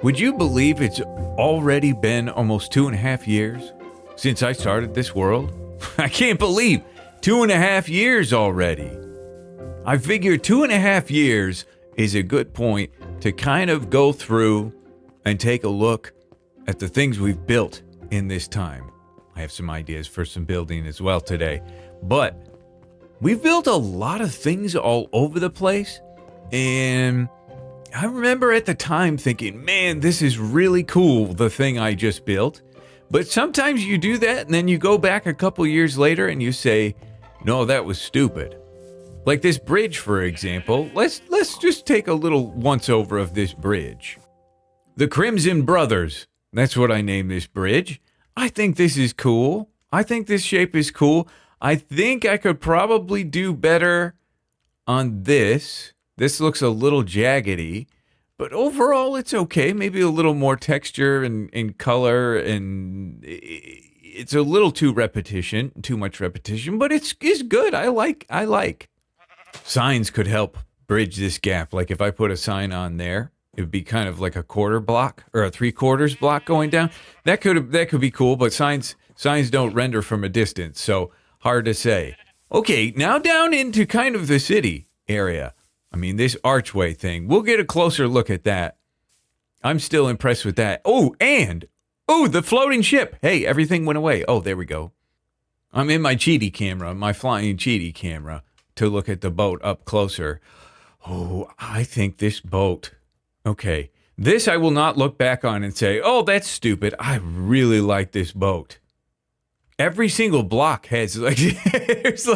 Would you believe it's already been almost 2.5 years since I started this world? I can't believe 2.5 years already. I figure 2.5 years is a good point to kind of go through and take a look at the things we've built in this time. I have some ideas for some building as well today, but we've built a lot of things all over the place, and I remember at the time thinking, man, this is really cool, the thing I just built. But sometimes you do that and then you go back a couple years later and you say, no, that was stupid. Like this bridge, for example. Let's just take a little once over of this bridge. The Crimson Brothers. That's what I named this bridge. I think this is cool. I think this shape is cool. I think I could probably do better on this. This looks a little jaggedy, but overall it's okay. Maybe a little more texture and color, and it's a little too much repetition, but it's good. I like. Signs could help bridge this gap. Like if I put a sign on there, it would be kind of like a quarter block or a 3/4 block going down. That could be cool, but signs don't render from a distance, so hard to say. Okay, now down into kind of the city area. I mean, this archway thing, we'll get a closer look at that. I'm still impressed with that. Oh, the floating ship. Hey, everything went away. Oh, there we go. I'm in my cheaty camera, my flying cheaty camera, to look at the boat up closer. Oh, I think this boat. Okay, this I will not look back on and say, oh, that's stupid. I really like this boat. Every single block has there's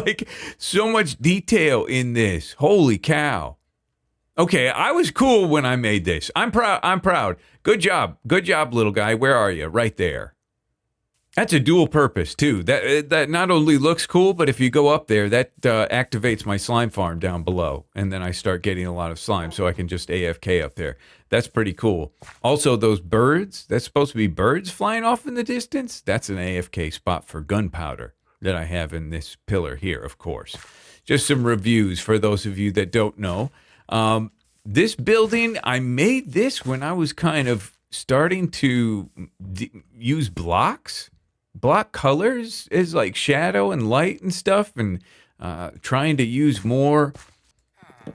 so much detail in this. Holy cow. Okay, I was cool when I made this. I'm proud. Good job, little guy. Where are you? Right there. That's a dual purpose too. That not only looks cool, but if you go up there, that activates my slime farm down below, and then I start getting a lot of slime, so I can just AFK up there. That's pretty cool. Also, those birds, that's supposed to be birds flying off in the distance. That's an AFK spot for gunpowder that I have in this pillar here, of course. Just some reviews for those of you that don't know. This building, I made this when I was kind of starting to use blocks. Block colors is like shadow and light and stuff, and trying to use more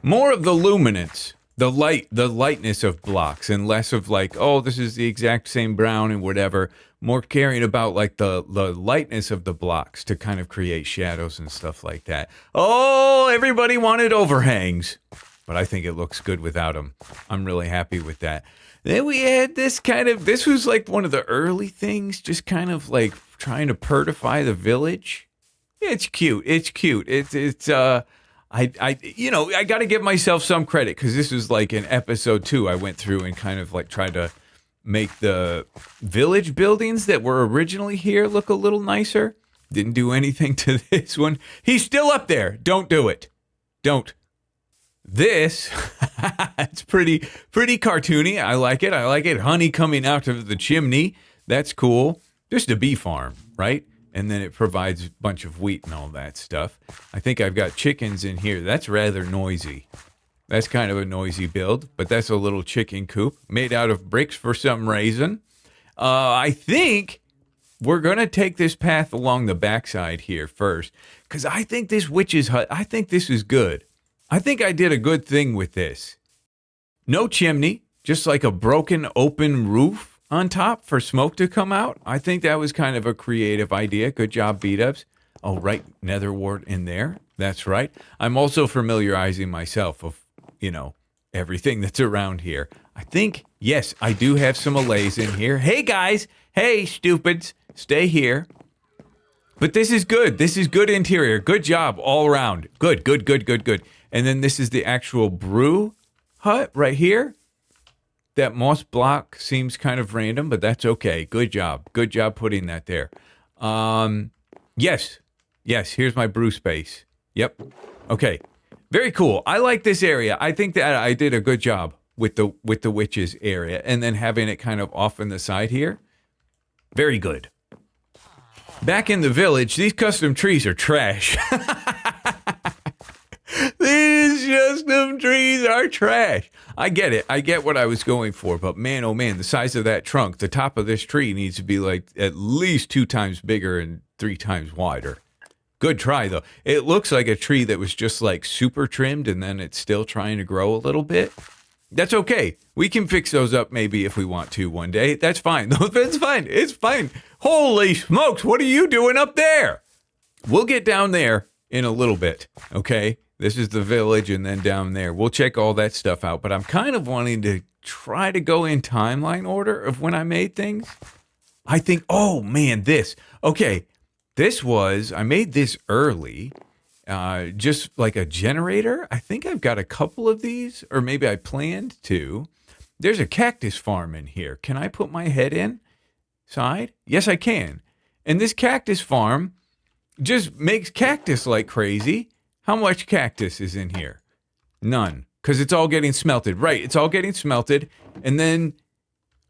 of the luminance, the lightness of blocks, and less of like, oh, this is the exact same brown and whatever. More caring about like the lightness of the blocks to kind of create shadows and stuff like that. Oh, everybody wanted overhangs, but I think it looks good without them. I'm really happy with that. Then we had this was like one of the early things, just kind of like trying to purtify the village. It's cute. I got to give myself some credit, because this was like in episode 2. I went through and kind of like tried to make the village buildings that were originally here look a little nicer. Didn't do anything to this one. He's still up there. Don't do it. Don't. This, it's pretty cartoony. I like it. Honey coming out of the chimney. That's cool. Just a bee farm, right? And then it provides a bunch of wheat and all that stuff. I think I've got chickens in here. That's rather noisy. That's kind of a noisy build, but that's a little chicken coop made out of bricks for some reason. I think we're going to take this path along the backside here first, because I think this witch's hut, I think this is good. I think I did a good thing with this. No chimney, just like a broken open roof on top for smoke to come out. I think that was kind of a creative idea. Good job, BdoubleO. Oh, right, nether wart in there. That's right. I'm also familiarizing myself of, everything that's around here. I think, yes, I do have some allays in here. Hey, guys. Hey, stupids. Stay here. But this is good. This is good interior. Good job all around. Good. And then this is the actual brew hut right here. That moss block seems kind of random, but that's okay. Good job. Good job putting that there. Yes, here's my brew space. Yep. Okay. Very cool. I like this area. I think that I did a good job with the witches area, and then having it kind of off in the side here. Very good. Back in the village, these custom trees are trash. These It's just them trees are trash. I get it. I get what I was going for. But man, oh man, the size of that trunk, the top of this tree needs to be like at least 2 times bigger and 3 times wider. Good try, though. It looks like a tree that was just like super trimmed and then it's still trying to grow a little bit. That's okay. We can fix those up maybe if we want to one day. That's fine. That's fine. It's fine. Holy smokes, what are you doing up there? We'll get down there in a little bit, okay? This is the village and then down there. We'll check all that stuff out, but I'm kind of wanting to try to go in timeline order of when I made things. I think, oh man, this. Okay, I made this early, just like a generator. I think I've got a couple of these, or maybe I planned to. There's a cactus farm in here. Can I put my head inside? Yes, I can. And this cactus farm just makes cactus like crazy. How much cactus is in here? None, because it's all getting smelted. Right, it's all getting smelted. And then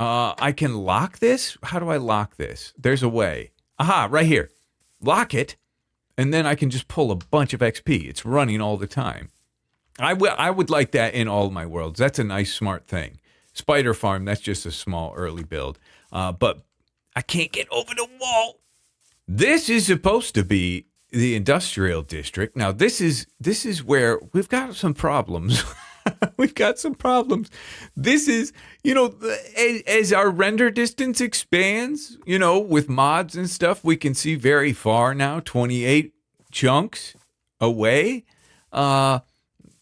I can lock this. How do I lock this? There's a way. Aha, right here. Lock it, and then I can just pull a bunch of XP. It's running all the time. I would like that in all of my worlds. That's a nice, smart thing. Spider Farm, that's just a small early build. But I can't get over the wall. This is supposed to be the industrial district. Now, this is where we've got some problems. We've got some problems. This is, as our render distance expands, with mods and stuff, we can see very far now, 28 chunks away. All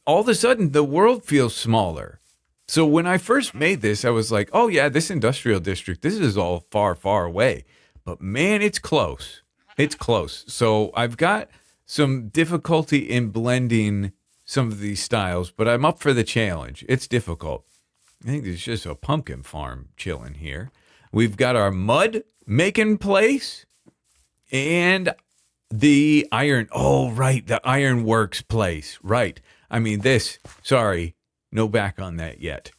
of a sudden, the world feels smaller. So when I first made this, I was like, oh yeah, this industrial district, this is all far, far away. But man, it's close. It's close. So I've got some difficulty in blending some of these styles, but I'm up for the challenge. It's difficult. I think there's just a pumpkin farm chilling here. We've got our mud making place and the iron. Oh, right. The ironworks place. Right. I mean, sorry, no back on that yet.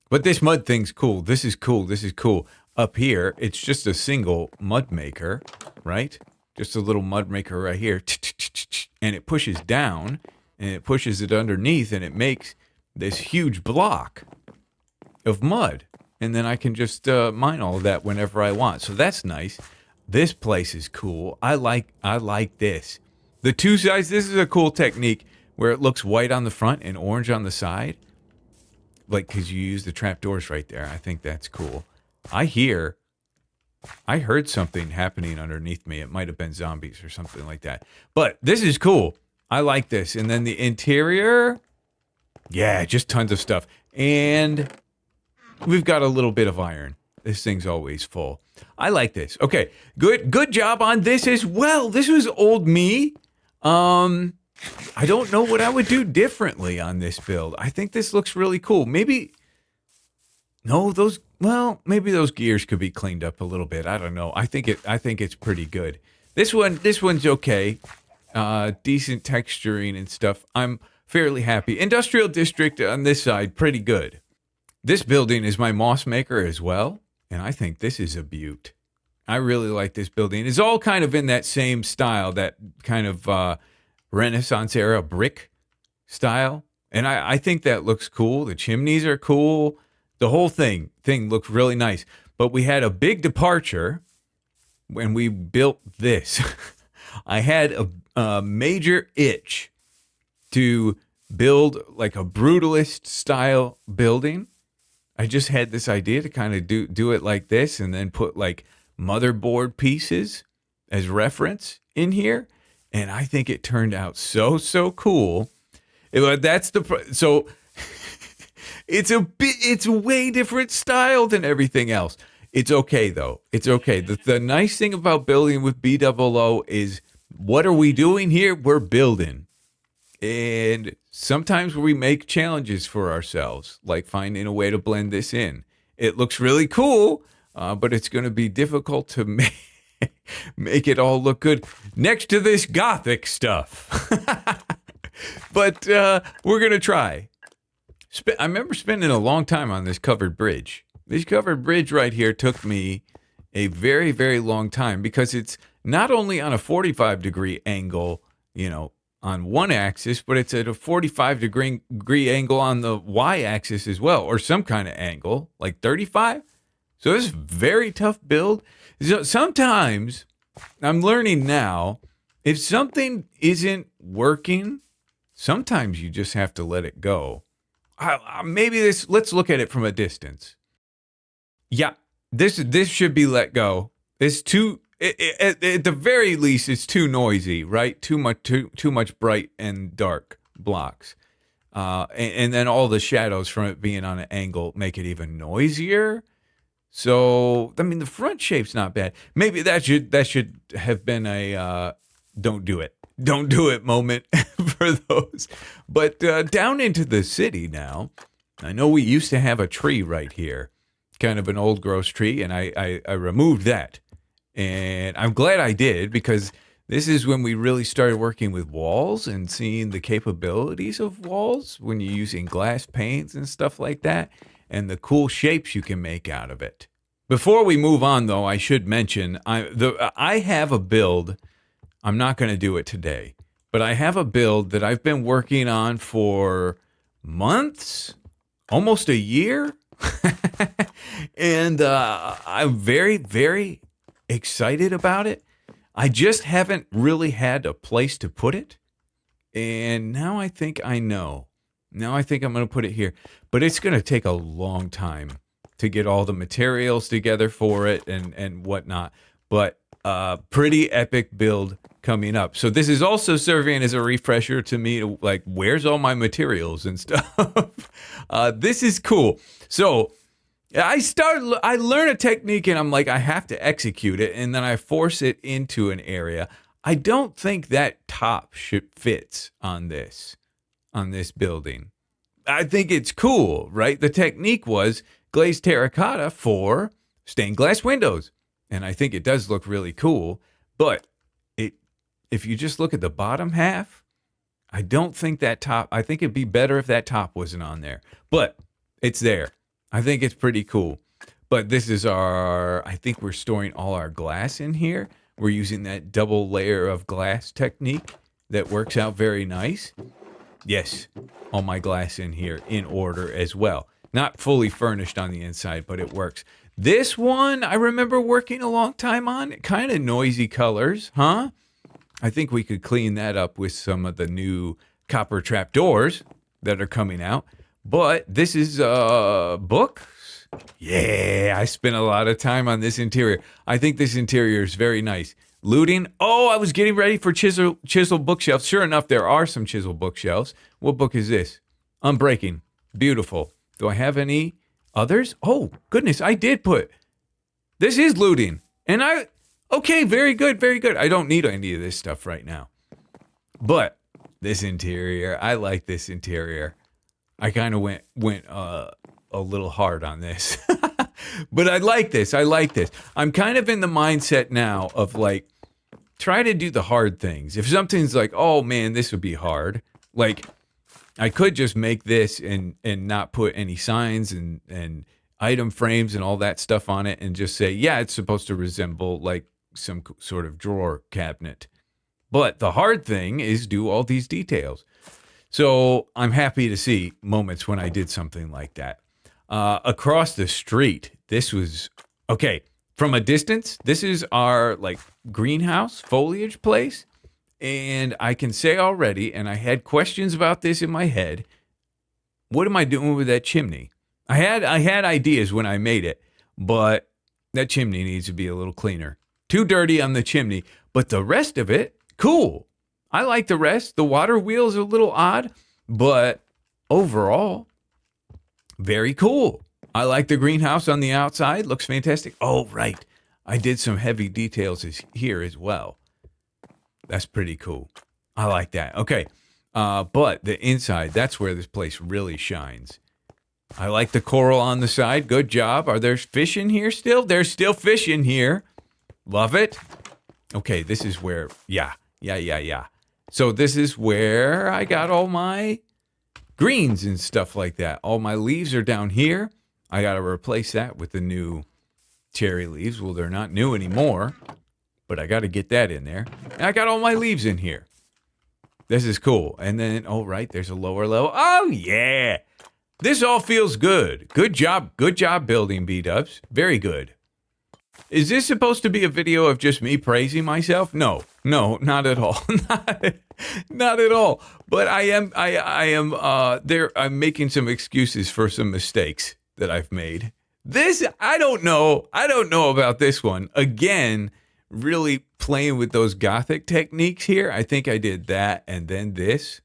But this mud thing's cool. This is cool. This is cool. Up here, it's just a single mud maker, right? Just a little mud maker right here. And it pushes down and it pushes it underneath and it makes this huge block of mud. And then I can just mine all of that whenever I want. So that's nice. This place is cool. I like this. The two sides, this is a cool technique where it looks white on the front and orange on the side. Like, because you use the trapdoors right there. I think that's cool. I heard something happening underneath me. It might have been zombies or something like that. But this is cool. I like this. And then the interior, yeah, just tons of stuff. And we've got a little bit of iron. This thing's always full. I like this. Okay, good job on this as well. This was old me. I don't know what I would do differently on this build. I think this looks really cool. Maybe those gears could be cleaned up a little bit. I don't know. I think it's pretty good. This one's okay. Decent texturing and stuff. I'm fairly happy. Industrial district on this side, pretty good. This building is my moss maker as well, and I think this is a beaut. I really like this building. It's all kind of in that same style, that kind of Renaissance era brick style, and I think that looks cool. The chimneys are cool. The whole thing looked really nice. But we had a big departure when we built this. I had a major itch to build like a brutalist style building. I just had this idea to kind of do it like this and then put like motherboard pieces as reference in here. And I think it turned out so cool. So it's a way different style than everything else. It's okay though. It's okay. The nice thing about building with BdoubleO is, what are we doing here? We're building. And sometimes we make challenges for ourselves, like finding a way to blend this in. It looks really cool, but it's going to be difficult to make it all look good next to this gothic stuff. But we're going to try. I remember spending a long time on this covered bridge. This covered bridge right here took me a very, very long time because it's not only on a 45-degree angle, on one axis, but it's at a 45-degree angle on the y-axis as well, or some kind of angle, like 35. So this is a very tough build. So sometimes, I'm learning now, if something isn't working, sometimes you just have to let it go. Let's look at it from a distance. Yeah, this should be let go. It's too, at the very least, it's too noisy, right? Too much bright and dark blocks. And then all the shadows from it being on an angle make it even noisier. So, I mean, the front shape's not bad. Maybe that should have been a don't do it moment for those. But down into the city now, I know we used to have a tree right here, kind of an old growth tree, and I removed that. And I'm glad I did, because this is when we really started working with walls and seeing the capabilities of walls when you're using glass panes and stuff like that, and the cool shapes you can make out of it. Before we move on, though, I should mention I have a build. I'm not going to do it today, but I have a build that I've been working on for months, almost a year, and I'm very, very excited about it. I just haven't really had a place to put it, and now I think I know. Now I think I'm going to put it here, but it's going to take a long time to get all the materials together for it and whatnot. But pretty epic build coming up. So this is also serving as a refresher to me, like, where's all my materials and stuff? This is cool. So I learn a technique, and I'm like, I have to execute it, and then I force it into an area. I don't think that top fits on this building. I think it's cool, right? The technique was glazed terracotta for stained glass windows, and I think it does look really cool. But if you just look at the bottom half, I don't think that top. I think it'd be better if that top wasn't on there, but it's there. I think it's pretty cool. But this is I think we're storing all our glass in here. We're using that double layer of glass technique that works out very nice. Yes, all my glass in here in order as well. Not fully furnished on the inside, but it works. This one I remember working a long time on. Kind of noisy colors, huh? I think we could clean that up with some of the new copper trap doors that are coming out. But this is books. Yeah, I spent a lot of time on this interior. I think this interior is very nice. Looting. Oh, I was getting ready for chisel bookshelves. Sure enough, there are some chisel bookshelves. What book is this? Unbreaking. Beautiful. Do I have any others? Oh, goodness, I did put. This is looting. And okay, very good, very good. I don't need any of this stuff right now. But this interior, I like this interior. I kind of went a little hard on this. But I like this. I'm kind of in the mindset now of, like, try to do the hard things. If something's like, oh man, this would be hard, like, I could just make this and not put any signs and item frames and all that stuff on it, and just say, yeah, it's supposed to resemble like some sort of drawer cabinet. But the hard thing is do all these details. So I'm happy to see moments when I did something like that. Across the street, this was, okay, from a distance, this is our, like, greenhouse foliage place. And I can say already, and I had questions about this in my head, what am I doing with that chimney? I had ideas when I made it, but that chimney needs to be a little cleaner. Too dirty on the chimney, but the rest of it, cool. I like the rest. The water wheel's a little odd, but overall, very cool. I like the greenhouse on the outside. Looks fantastic. Oh, right. I did some heavy details here as well. That's pretty cool. I like that. Okay. But the inside, that's where this place really shines. I like the coral on the side. Good job. Are there fish in here still? There's still fish in here. Love it. Okay, this is where, yeah. So this is where I got all my greens and stuff like that. All my leaves are down here. I got to replace that with the new cherry leaves. Well, they're not new anymore, but I got to get that in there. And I got all my leaves in here. This is cool. And then, oh, right, there's a lower level. Oh, yeah. This all feels good. Good job. Good job building, B-dubs. Very good. Is this supposed to be a video of just me praising myself? No, not at all. not at all. But I'm making some excuses for some mistakes that I've made. This, I don't know about this one. Again, really playing with those Gothic techniques here. I think I did that and then this.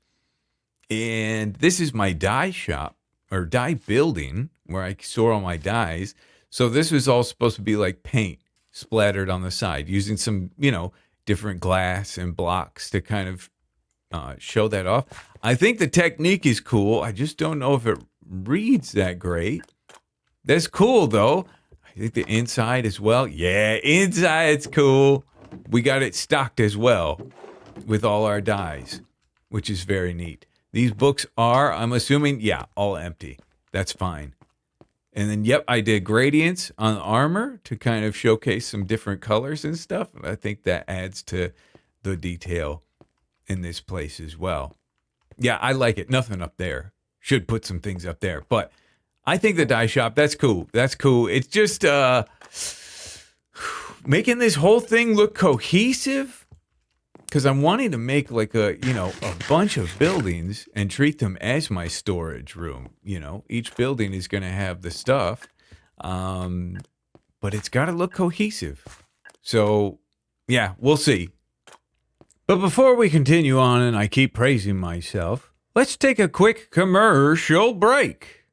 And this is my die shop or die building where I store all my dies. So this was all supposed to be like paint splattered on the side using some, different glass and blocks to kind of show that off. I think the technique is cool. I just don't know if it reads that great. That's cool, though. I think the inside as well. Yeah, inside's cool. We got it stocked as well with all our dies, which is very neat. These books are, I'm assuming, all empty. That's fine. And then, yep, I did gradients on armor to kind of showcase some different colors and stuff. I think that adds to the detail in this place as well. Yeah, I like it. Nothing up there. Should put some things up there. But I think the die shop, that's cool. That's cool. It's just making this whole thing look cohesive. Because I'm wanting to make like a bunch of buildings and treat them as my storage room. Each building is going to have the stuff, but it's got to look cohesive. So, yeah, we'll see. But before we continue on and I keep praising myself, let's take a quick commercial break.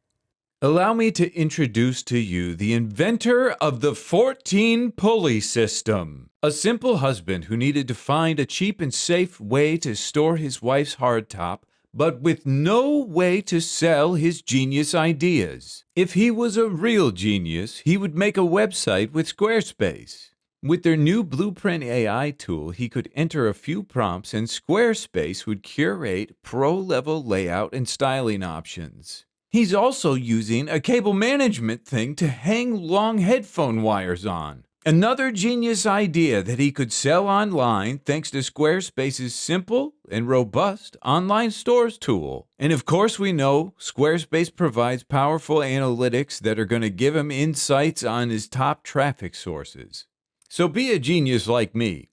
Allow me to introduce to you the inventor of the 14 pulley system. A simple husband who needed to find a cheap and safe way to store his wife's hardtop, but with no way to sell his genius ideas. If he was a real genius, he would make a website with Squarespace. With their new Blueprint AI tool, he could enter a few prompts and Squarespace would curate pro-level layout and styling options. He's also using a cable management thing to hang long headphone wires on. Another genius idea that he could sell online thanks to Squarespace's simple and robust online stores tool. And of course we know Squarespace provides powerful analytics that are going to give him insights on his top traffic sources. So be a genius like me,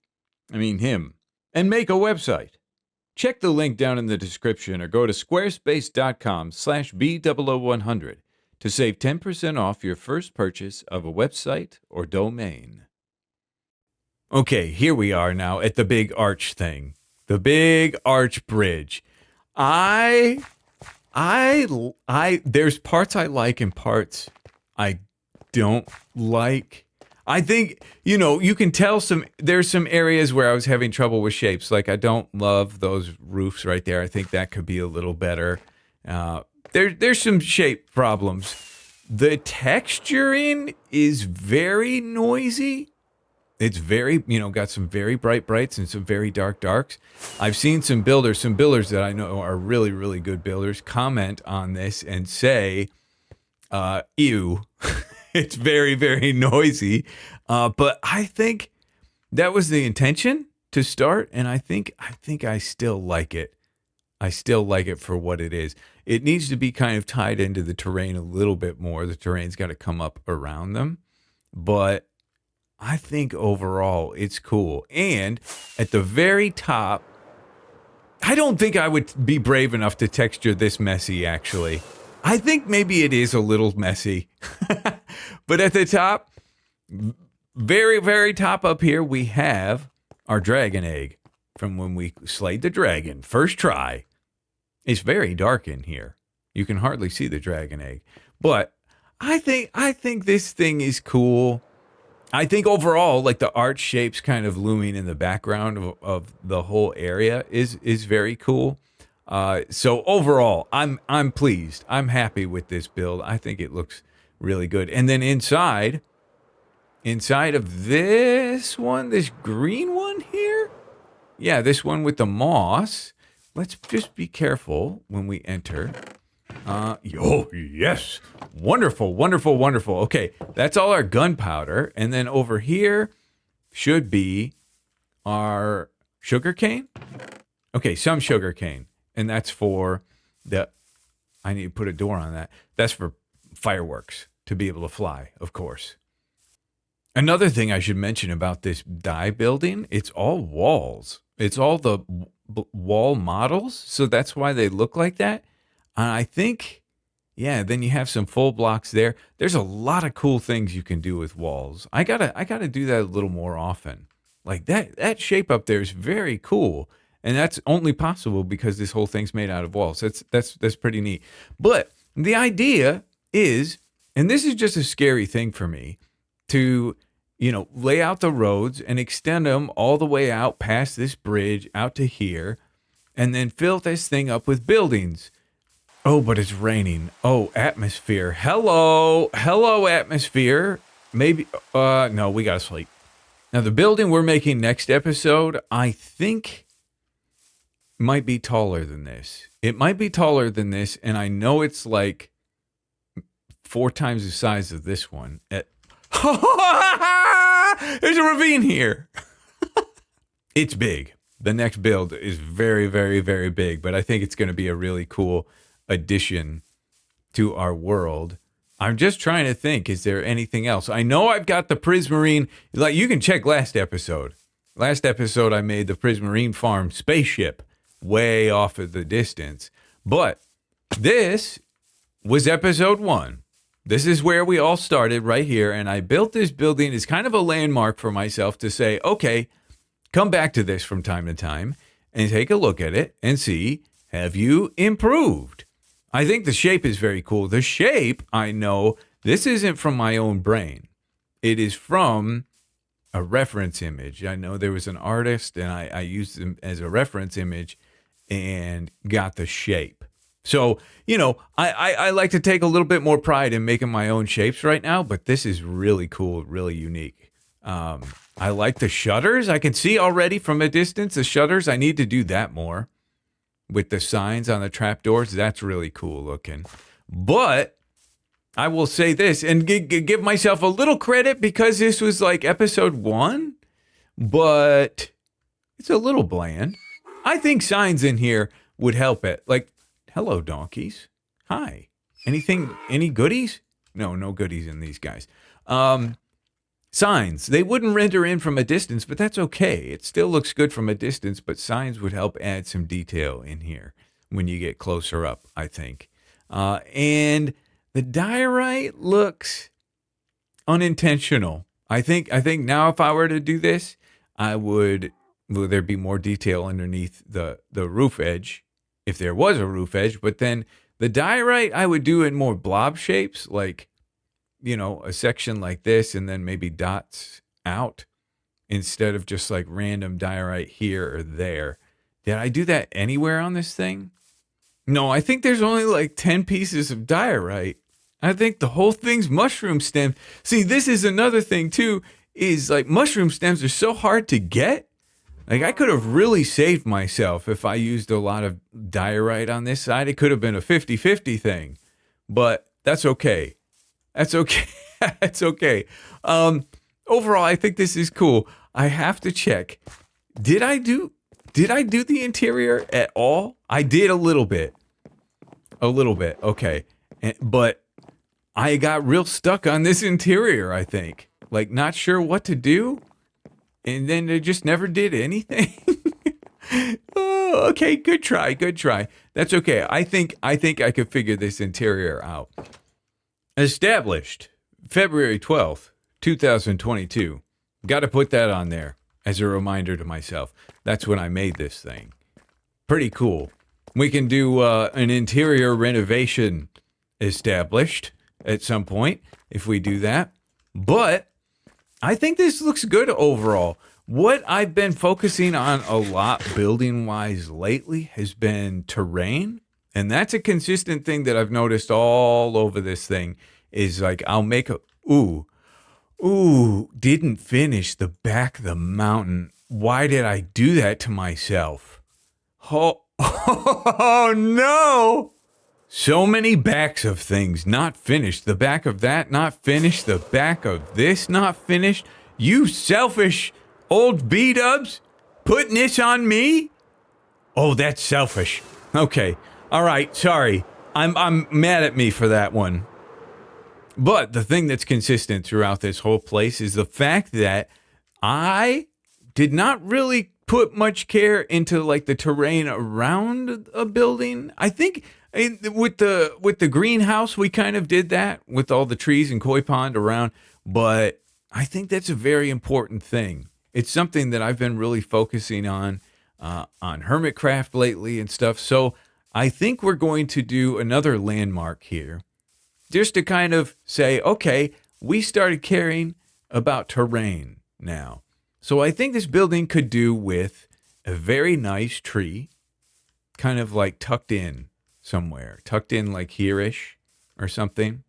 him, and make a website. Check the link down in the description or go to squarespace.com/BdoubleO100 to save 10% off your first purchase of a website or domain. Okay, here we are now at the big arch thing. The big arch bridge. There's parts I like and parts I don't like. I think, you can tell there's some areas where I was having trouble with shapes. Like I don't love those roofs right there. I think that could be a little better. There's some shape problems. The texturing is very noisy. It's very, got some very bright brights and some very dark darks. I've seen some builders that I know are really, really good builders comment on this and say, ew. It's very, very noisy, but I think that was the intention to start, and I think I still like it. I still like it for what it is. It needs to be kind of tied into the terrain a little bit more. The terrain's got to come up around them, but I think overall it's cool. And at the very top, I don't think I would be brave enough to texture this messy, actually. I think maybe it is a little messy. But at the top, very, very top up here, we have our dragon egg from when we slayed the dragon. First try. It's very dark in here. You can hardly see the dragon egg. But I think this thing is cool. I think overall, like the arch shapes kind of looming in the background of the whole area is very cool. So overall, I'm pleased. I'm happy with this build. I think it looks really good. And then inside of this one, this green one here, yeah, this one with the moss. Let's just be careful when we enter. Oh, yes. Wonderful, wonderful, wonderful. Okay, that's all our gunpowder. And then over here should be our sugarcane. Okay, some sugar cane. And that's for I need to put a door on that. That's for fireworks to be able to fly, of course. Another thing I should mention about this die building, it's all walls. It's all the wall models, so that's why they look like that. And I think, yeah, then you have some full blocks there. There's a lot of cool things you can do with walls. I gotta do that a little more often. Like that shape up there is very cool, and that's only possible because this whole thing's made out of walls. That's pretty neat. But the idea is, and this is just a scary thing for me, to, lay out the roads and extend them all the way out past this bridge out to here, and then fill this thing up with buildings. Oh, but it's raining. Oh, atmosphere. Hello, atmosphere. Maybe, no, we gotta sleep. Now, the building we're making next episode, I think, might be taller than this. It might be taller than this, and I know it's like 4 times the size of this one. There's a ravine here. It's big. The next build is very, very, very big, but I think it's going to be a really cool addition to our world. I'm just trying to think, is there anything else? I know I've got the Prismarine. Like, you can check last episode. Last episode, I made the Prismarine farm spaceship way off of the distance. But this was episode 1. This is where we all started, right here, and I built this building as kind of a landmark for myself to say, okay, come back to this from time to time and take a look at it and see, have you improved? I think the shape is very cool. The shape, I know, this isn't from my own brain. It is from a reference image. I know there was an artist, and I used them as a reference image and got the shape. So, I like to take a little bit more pride in making my own shapes right now, but this is really cool, really unique. I like the shutters. I can see already from a distance the shutters. I need to do that more with the signs on the trapdoors. That's really cool looking. But I will say this and give myself a little credit because this was like episode 1, but it's a little bland. I think signs in here would help it. Like, hello, donkeys. Hi. Any goodies? No goodies in these guys. Signs. They wouldn't render in from a distance, but that's okay. It still looks good from a distance, but signs would help add some detail in here when you get closer up, I think. And the diorite looks unintentional. I think now if I were to do this, there'd be more detail underneath the roof edge, if there was a roof edge, but then the diorite I would do in more blob shapes, like, a section like this and then maybe dots out instead of just like random diorite here or there. Did I do that anywhere on this thing? No, I think there's only like 10 pieces of diorite. I think the whole thing's mushroom stem. See, this is another thing too, is like mushroom stems are so hard to get. Like, I could have really saved myself if I used a lot of diorite on this side. It could have been a 50-50 thing, but that's okay. That's okay. That's okay. Overall, I think this is cool. I have to check. Did I do the interior at all? I did a little bit. Okay. But I got real stuck on this interior, I think. Like, not sure what to do. And then they just never did anything. Oh, okay, good try. That's okay. I think I could figure this interior out. Established February 12th, 2022. Got to put that on there as a reminder to myself. That's when I made this thing. Pretty cool. We can do an interior renovation established at some point if we do that. But I think this looks good overall. What I've been focusing on a lot building-wise lately has been terrain. And that's a consistent thing that I've noticed all over this thing is like I'll make didn't finish the back of the mountain. Why did I do that to myself? Oh no! So many backs of things not finished. The back of that not finished. The back of this not finished. You selfish old B-dubs putting this on me? Oh, that's selfish. Okay. All right. Sorry. I'm mad at me for that one. But the thing that's consistent throughout this whole place is the fact that I did not really put much care into like the terrain around a building. I think with the greenhouse we kind of did that with all the trees and koi pond around, but I think that's a very important thing. It's something that I've been really focusing on Hermitcraft lately and stuff. So I think we're going to do another landmark here just to kind of say, okay, we started caring about terrain now. So I think this building could do with a very nice tree, kind of like tucked in somewhere, tucked in like here-ish or something.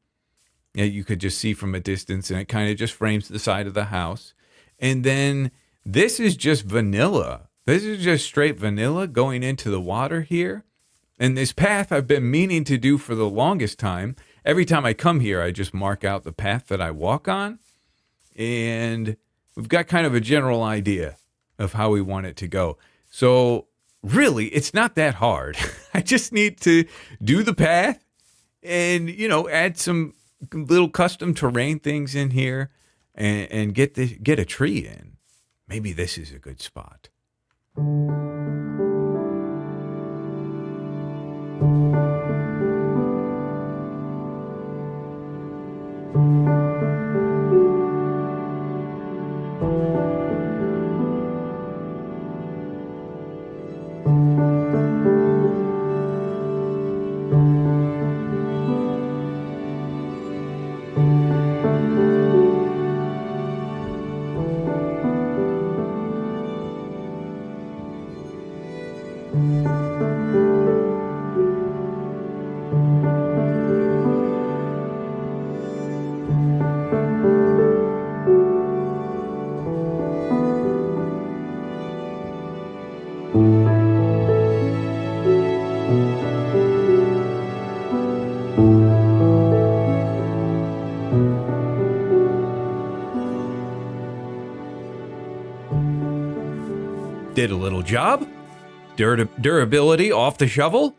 Yeah, you could just see from a distance, and it kind of just frames the side of the house. And then this is just vanilla. This is just straight vanilla going into the water here. And this path I've been meaning to do for the longest time. Every time I come here, I just mark out the path that I walk on. And we've got kind of a general idea of how we want it to go. So really, it's not that hard. I just need to do the path and, add some little custom terrain things in here and get a tree in. Maybe this is a good spot. Did a little job. Durability off the shovel.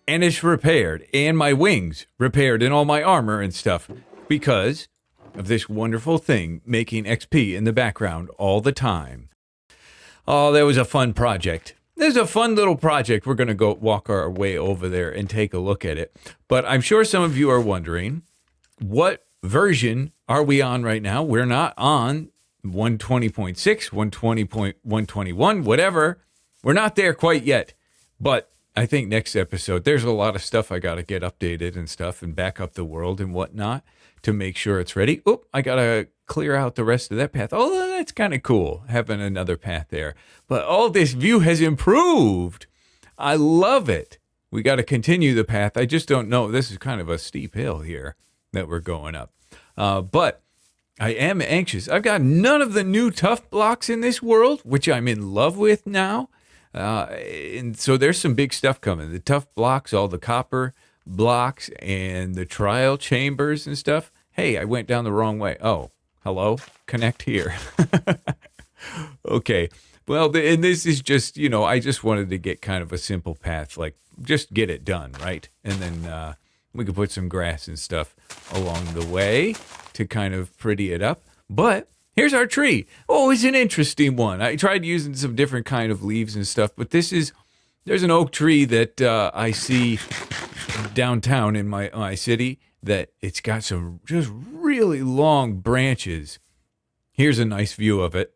And it's repaired. And my wings repaired and all my armor and stuff. Because of this wonderful thing making XP in the background all the time. Oh, that was a fun project. There's a fun little project. We're going to go walk our way over there and take a look at it. But I'm sure some of you are wondering, what version are we on right now? We're not on 120.6, 120.121, whatever. We're not there quite yet. But I think next episode, there's a lot of stuff I got to get updated and stuff and back up the world and whatnot to make sure it's ready. Oh, I got to clear out the rest of that path. Oh, that's kind of cool, having another path there. But all this view has improved. I love it. We got to continue the path. I just don't know. This is kind of a steep hill here that we're going up. But I am anxious. I've got none of the new tough blocks in this world, which I'm in love with now. And so there's some big stuff coming. The tough blocks, all the copper blocks, and the trial chambers and stuff. Hey, I went down the wrong way. Oh, hello? Connect here. Okay. Well, and this is just, I just wanted to get kind of a simple path, like just get it done, right? And then we could put some grass and stuff along the way to kind of pretty it up. But here's our tree. Oh, it's an interesting one. I tried using some different kind of leaves and stuff, but there's an oak tree that I see downtown in my city that it's got some just really long branches. Here's a nice view of it.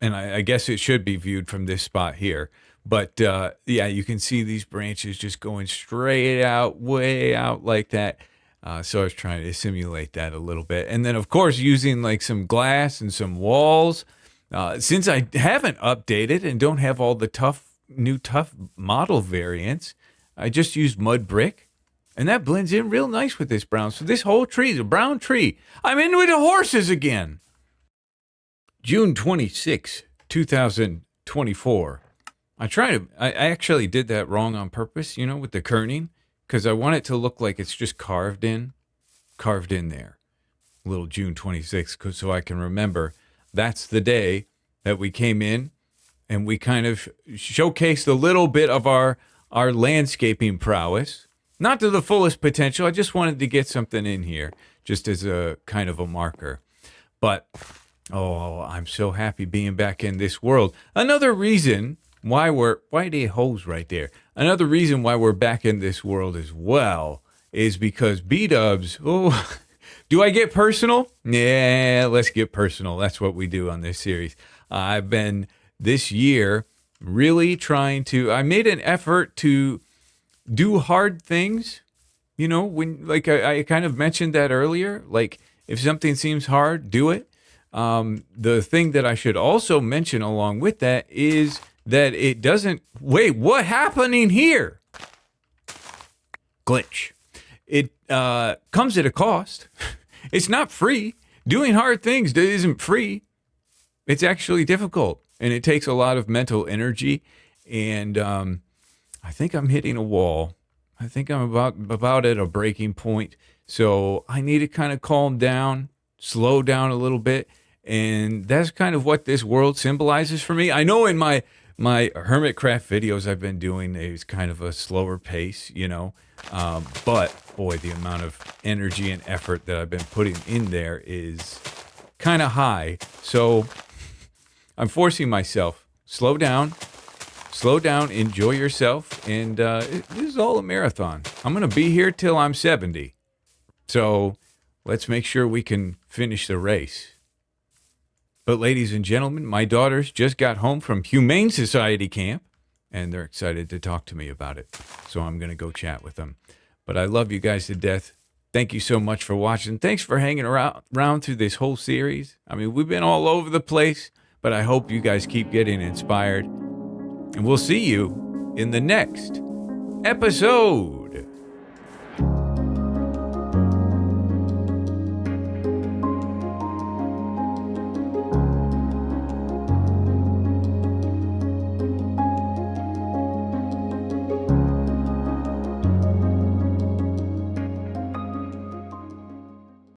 And I guess it should be viewed from this spot here. But yeah, you can see these branches just going straight out, way out like that. So I was trying to simulate that a little bit. And then, of course, using like some glass and some walls. Since I haven't updated and don't have all the new tough model variants, I just used mud brick. And that blends in real nice with this brown. So this whole tree is a brown tree. I'm into the horses again. June 26, 2024. I actually did that wrong on purpose, with the kerning. Because I want it to look like it's just carved in there. Little June 26th, so I can remember that's the day that we came in and we kind of showcased a little bit of our landscaping prowess. Not to the fullest potential. I just wanted to get something in here just as a kind of a marker. But, oh, I'm so happy being back in this world. Another reason why are they hoes right there? Another reason why we're back in this world as well is because B-dubs, do I get personal? Yeah, let's get personal. That's what we do on this series. I've been this year really I made an effort to do hard things. You know, when, like I kind of mentioned that earlier, like if something seems hard, do it. The thing that I should also mention along with that is that it doesn't, wait, what happening here? Glitch. It comes at a cost. It's not free. Doing hard things isn't free. It's actually difficult, and it takes a lot of mental energy. And I think I'm hitting a wall. I think I'm about at a breaking point. So I need to kind of calm down, slow down a little bit. And that's kind of what this world symbolizes for me. I know in my Hermitcraft videos I've been doing, it's kind of a slower pace, you know. But boy, the amount of energy and effort that I've been putting in there is kind of high. So I'm forcing myself, slow down, enjoy yourself. And this is all a marathon. I'm going to be here till I'm 70. So let's make sure we can finish the race. But ladies and gentlemen, my daughters just got home from Humane Society camp, and they're excited to talk to me about it. So I'm going to go chat with them. But I love you guys to death. Thank you so much for watching. Thanks for hanging around through this whole series. I mean, we've been all over the place, but I hope you guys keep getting inspired. And we'll see you in the next episode.